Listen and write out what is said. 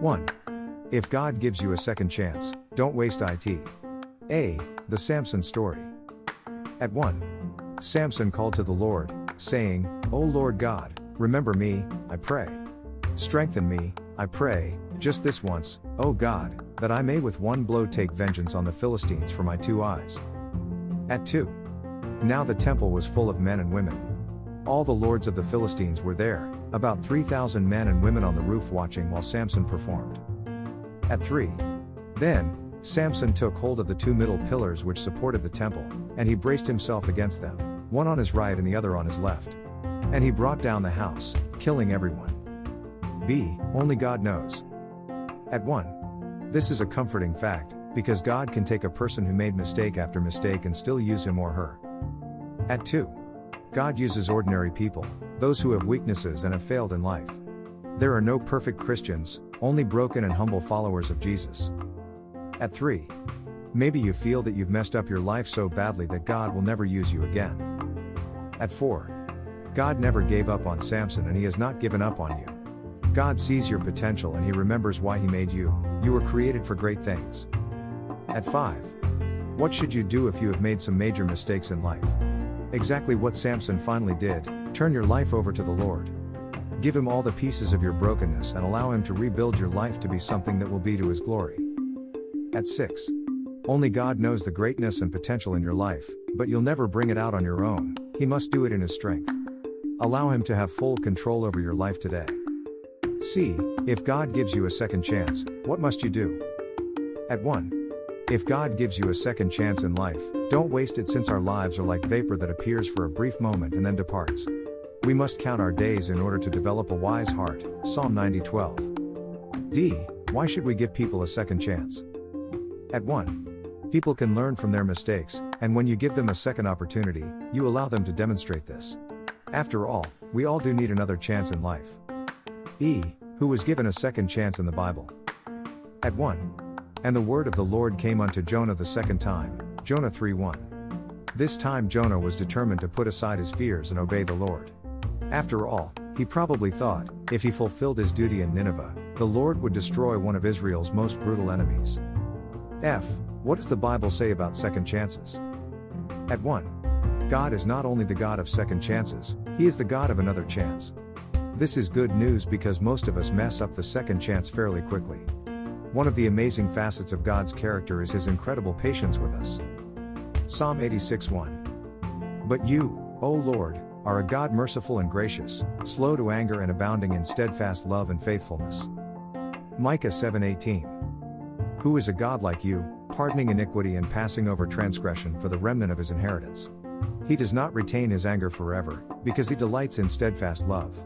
1. If God gives you a second chance, don't waste it. A. The Samson story. At 1. Samson called to the Lord, saying, O Lord God, remember me, I pray. Strengthen me, I pray, just this once, O God, that I may with one blow take vengeance on the Philistines for my 2 eyes. At 2. Now the temple was full of men and women. All the lords of the Philistines were there, about 3,000 men and women on the roof watching while Samson performed. At 3. Then, Samson took hold of the 2 middle pillars which supported the temple, and he braced himself against them, one on his right and the other on his left. And he brought down the house, killing everyone. B. Only God knows. At 1. This is a comforting fact, because God can take a person who made mistake after mistake and still use him or her. At 2. God uses ordinary people, those who have weaknesses and have failed in life. There are no perfect Christians, only broken and humble followers of Jesus. At 3. Maybe you feel that you've messed up your life so badly that God will never use you again. At 4. God never gave up on Samson and he has not given up on you. God sees your potential and he remembers why he made you. You were created for great things. At 5. What should you do if you have made some major mistakes in life? Exactly what Samson finally did: turn your life over to the Lord. Give him all the pieces of your brokenness and allow him to rebuild your life to be something that will be to his glory. At 6. Only God knows the greatness and potential in your life, but you'll never bring it out on your own. He must do it in his strength. Allow him to have full control over your life today. C. If God gives you a second chance, what must you do? At 1. If God gives you a second chance in life, don't waste it, since our lives are like vapor that appears for a brief moment and then departs. We must count our days in order to develop a wise heart. Psalm 90:12. D. Why should we give people a second chance? At 1. People can learn from their mistakes, and when you give them a second opportunity, you allow them to demonstrate this. After all, we all do need another chance in life. E. Who was given a second chance in the Bible? At 1. And the word of the Lord came unto Jonah the second time. Jonah 3:1. This time Jonah was determined to put aside his fears and obey the Lord. After all, he probably thought, if he fulfilled his duty in Nineveh, the Lord would destroy one of Israel's most brutal enemies. F. What does the Bible say about second chances? At 1. God is not only the God of second chances, he is the God of another chance. This is good news because most of us mess up the second chance fairly quickly. One of the amazing facets of God's character is his incredible patience with us. Psalm 86:1. But you, O Lord, are a God merciful and gracious, slow to anger and abounding in steadfast love and faithfulness. Micah 7:18. Who is a God like you, pardoning iniquity and passing over transgression for the remnant of his inheritance? He does not retain his anger forever, because he delights in steadfast love.